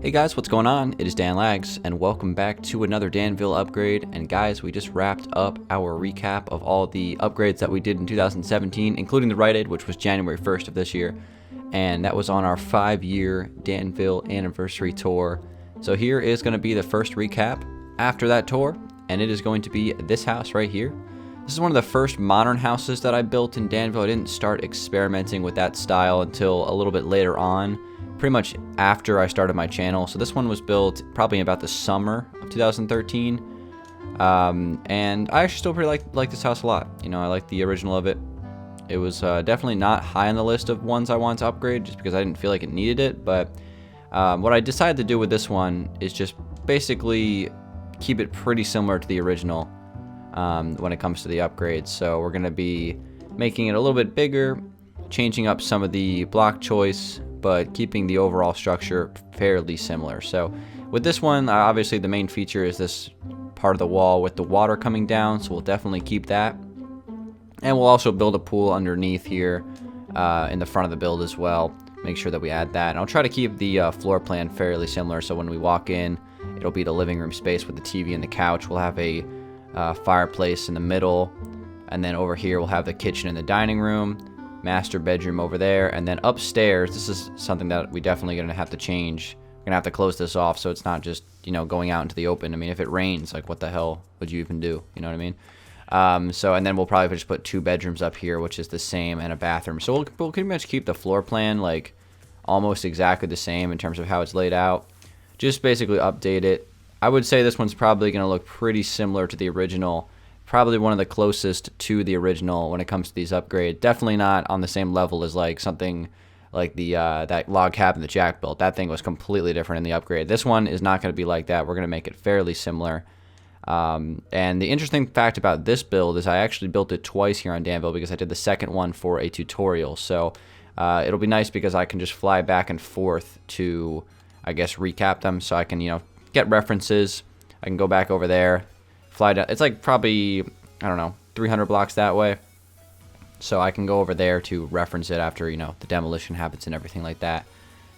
Hey guys, what's going on? It is Dan Lags, and welcome back to another Danville Upgrade. And guys, we just wrapped up our recap of all the upgrades that we did in 2017, including the Rite Aid, which was January 1st of this year. And that was on our 5-year Danville anniversary tour. So here is going to be the first recap after that tour, and it is going to be this house right here. This is one of the first modern houses that I built in Danville. I didn't start experimenting with that style until a little bit later on, pretty much after I started my channel. So this one was built probably about the summer of 2013. And I actually still pretty like this house a lot. You know, I like the original of it. It was definitely not high on the list of ones I wanted to upgrade just because I didn't feel like it needed it. But what I decided to do with this one is just basically keep it pretty similar to the original when it comes to the upgrades. So we're going to be making it a little bit bigger, changing up some of the block choice, but keeping the overall structure fairly similar. So with this one, obviously the main feature is this part of the wall with the water coming down, so we'll definitely keep that. And we'll also build a pool underneath here in the front of the build as well. Make sure that we add that. And I'll try to keep the floor plan fairly similar, so when we walk in, it'll be the living room space with the TV and the couch. We'll have a fireplace in the middle, and then over here we'll have the kitchen and the dining room, master bedroom over there, and then upstairs, this is something that we definitely gonna have to change. We're gonna have to close this off so it's not just, you know, going out into the open. I mean, if it rains, like, what the hell would you even do? You know what I mean? So, and then we'll probably just put 2 bedrooms up here, which is the same, and a bathroom. So we'll pretty much keep the floor plan like almost exactly the same in terms of how it's laid out. Just basically update it. I would say this one's probably gonna look pretty similar to the original. Probably one of the closest to the original when it comes to these upgrades. Definitely not on the same level as like something like the that log cabin that Jack built. That thing was completely different in the upgrade. This one is not going to be like that. We're going to make it fairly similar. And the interesting fact about this build is I actually built it twice here on Danville because I did the second one for a tutorial. So it'll be nice because I can just fly back and forth to, I guess, recap them. So I can, you know, get references. I can go back over there. Fly down. It's like probably, I don't know, 300 blocks that way. So I can go over there to reference it after, you know, the demolition happens and everything like that.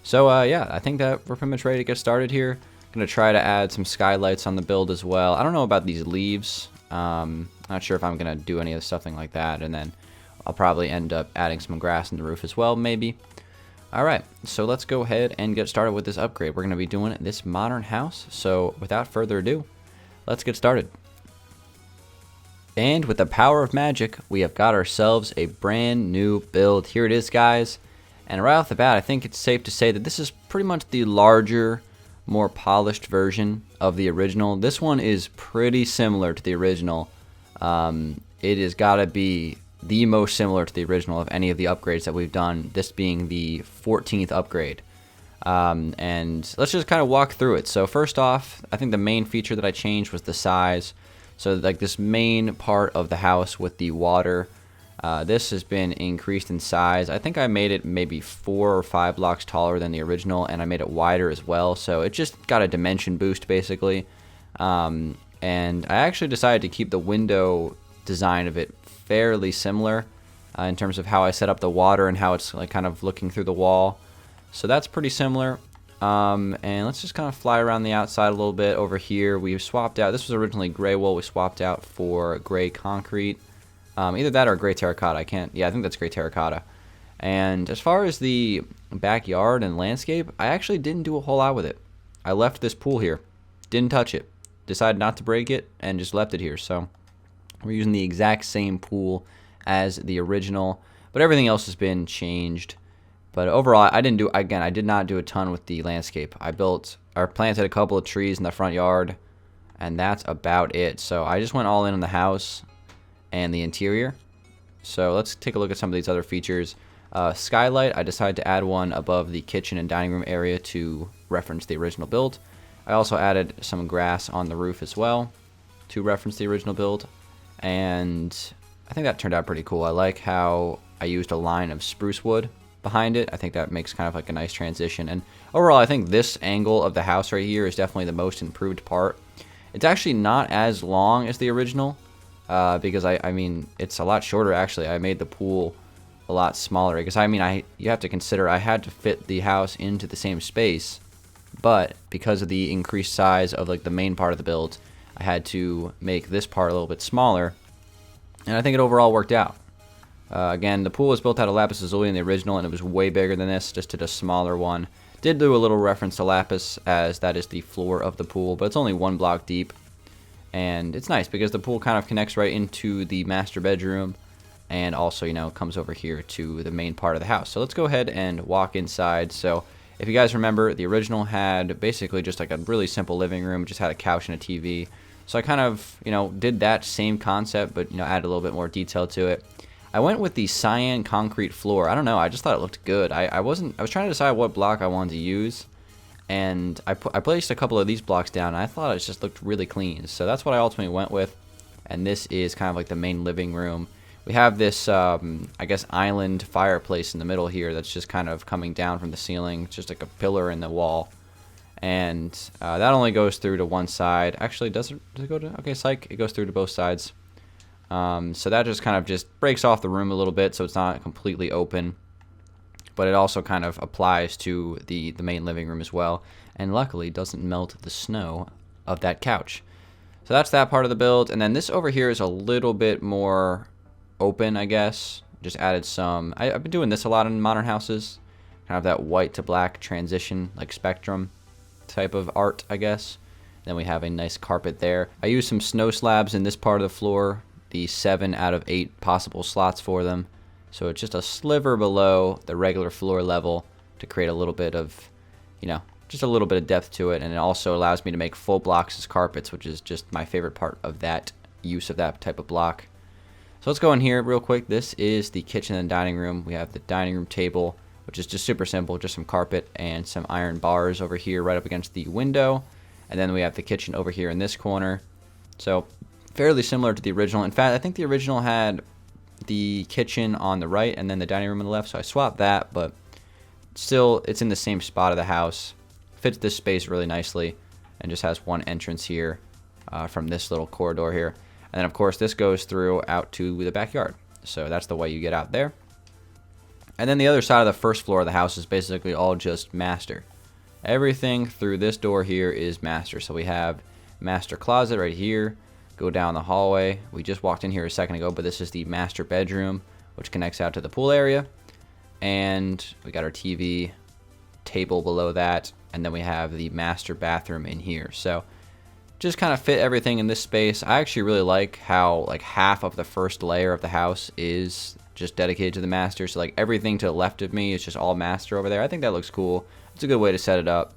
So yeah, I think that we're pretty much ready to get started here. Gonna try to add some skylights on the build as well. I don't know about these leaves. Not sure if I'm gonna do any of something like that. And then I'll probably end up adding some grass in the roof as well, maybe. Alright, so let's go ahead and get started with this upgrade. We're gonna be doing this modern house. So without further ado, let's get started. And with the power of magic, we have got ourselves a brand new build. Here it is, guys. And right off the bat, I think it's safe to say that this is pretty much the larger, more polished version of the original. This one is pretty similar to the original. It has got to be the most similar to the original of any of the upgrades that we've done, this being the 14th upgrade. And let's just kind of walk through it. So first off, I think the main feature that I changed was the size. So like this main part of the house with the water, this has been increased in size. I think I made it maybe 4 or 5 blocks taller than the original, and I made it wider as well. So it just got a dimension boost basically. And I actually decided to keep the window design of it fairly similar in terms of how I set up the water and how it's like kind of looking through the wall. So that's pretty similar. And let's just kind of fly around the outside a little bit. Over here, we've swapped out. This was originally gray wool. We swapped out for gray concrete. Either that or gray terracotta. I can't. Yeah, I think that's gray terracotta. And as far as the backyard and landscape, I actually didn't do a whole lot with it. I left this pool here. Didn't touch it. Decided not to break it and just left it here. So we're using the exact same pool as the original, but everything else has been changed. But overall, I did not do a ton with the landscape. I planted a couple of trees in the front yard, and that's about it. So I just went all in on the house and the interior. So let's take a look at some of these other features. Skylight, I decided to add one above the kitchen and dining room area to reference the original build. I also added some grass on the roof as well to reference the original build. And I think that turned out pretty cool. I like how I used a line of spruce wood behind it. I think that makes kind of like a nice transition. And overall, I think this angle of the house right here is definitely the most improved part. It's actually not as long as the original because I mean, it's a lot shorter actually. I made the pool a lot smaller because I mean, you have to consider I had to fit the house into the same space But because of the increased size of like the main part of the build, I had to make this part a little bit smaller, and I think it overall worked out. Again, the pool was built out of lapis lazuli in the original, and it was way bigger than this. Just did a smaller one. Did do a little reference to lapis, as that is the floor of the pool, but it's only 1 block deep. And it's nice because the pool kind of connects right into the master bedroom, and also, you know, comes over here to the main part of the house. So let's go ahead and walk inside. So if you guys remember, the original had basically just like a really simple living room, just had a couch and a TV. So I kind of, you know, did that same concept, but, you know, added a little bit more detail to it. I went with the cyan concrete floor. I don't know, I just thought it looked good. I was trying to decide what block I wanted to use, and I placed a couple of these blocks down, and I thought it just looked really clean. So that's what I ultimately went with, and this is kind of like the main living room. We have this, I guess, island fireplace in the middle here that's just kind of coming down from the ceiling. It's just like a pillar in the wall, and that only goes through to one side. Actually, does it go to? Okay, psych, it goes through to both sides. So that just kind of just breaks off the room a little bit, so it's not completely open, but it also kind of applies to the main living room as well, and luckily doesn't melt the snow of that couch. So that's that part of the build, and then this over here is a little bit more open, I guess. Just added some, I've been doing this a lot in modern houses, kind of that white to black transition, like spectrum type of art, I guess. Then we have a nice carpet there. I used some snow slabs in this part of the floor, the 7 out of 8 possible slots for them. So it's just a sliver below the regular floor level to create a little bit of, you know, just a little bit of depth to it. And it also allows me to make full blocks as carpets, which is just my favorite part of that use of that type of block. So let's go in here real quick. This is the kitchen and dining room. We have the dining room table, which is just super simple, just some carpet and some iron bars over here right up against the window. And then we have the kitchen over here in this corner. So fairly similar to the original. In fact, I think the original had the kitchen on the right and then the dining room on the left, so I swapped that, but still it's in the same spot of the house. Fits this space really nicely, and just has one entrance here from this little corridor here. And then of course this goes through out to the backyard, so that's the way you get out there. And then the other side of the first floor of the house is basically all just master. Everything through this door here is master. So we have master closet right here. Go down the hallway. We just walked in here a second ago, but this is the master bedroom, which connects out to the pool area. And we got our TV table below that, and then we have the master bathroom in here. So just kind of fit everything in this space. I actually really like how like half of the first layer of the house is just dedicated to the master. So like everything to the left of me is just all master over there. I think that looks cool. It's a good way to set it up.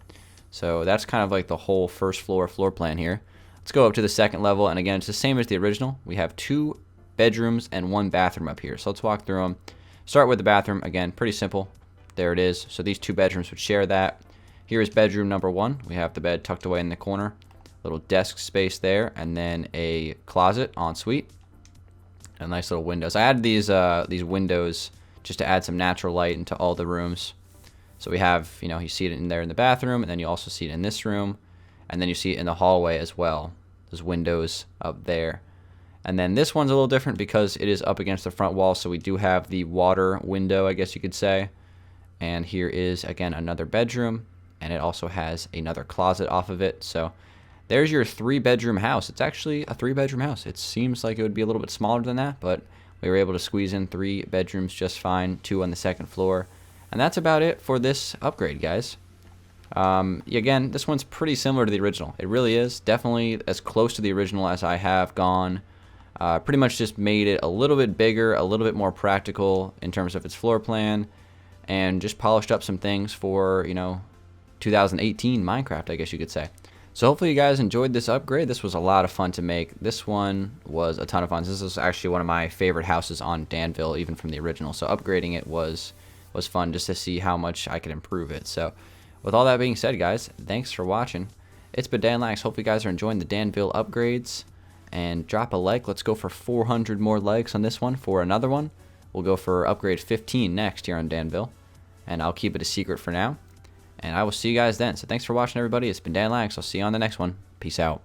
So that's kind of like the whole first floor plan here. Let's go up to the second level, and again, it's the same as the original. We have 2 bedrooms and 1 bathroom up here. So let's walk through them. Start with the bathroom. Again, pretty simple. There it is. So these 2 bedrooms would share that. Here is bedroom number 1. We have the bed tucked away in the corner. Little desk space there, and then a closet ensuite. And nice little windows. I added these windows just to add some natural light into all the rooms. So we have, you know, you see it in there in the bathroom, and then you also see it in this room. And then you see it in the hallway as well. There's windows up there. And then this one's a little different because it is up against the front wall, so we do have the water window, I guess you could say. And here is, again, another bedroom, and it also has another closet off of it. So there's your 3-bedroom house. It's actually a 3-bedroom house. It seems like it would be a little bit smaller than that, but we were able to squeeze in 3 bedrooms just fine, 2 on the second floor. And that's about it for this upgrade, guys. Again, this one's pretty similar to the original. It really is. Definitely as close to the original as I have gone. Pretty much just made it a little bit bigger, a little bit more practical in terms of its floor plan, and just polished up some things for, you know, 2018 Minecraft, I guess you could say. So hopefully you guys enjoyed this upgrade. This was a lot of fun to make. This one was a ton of fun. This is actually one of my favorite houses on Danville, even from the original. So upgrading it was fun just to see how much I could improve it. So with all that being said, guys, thanks for watching. It's been Danlax. Hope you guys are enjoying the Danville upgrades. And drop a like. Let's go for 400 more likes on this one for another one. We'll go for upgrade 15 next here on Danville. And I'll keep it a secret for now. And I will see you guys then. So thanks for watching, everybody. It's been Danlax. I'll see you on the next one. Peace out.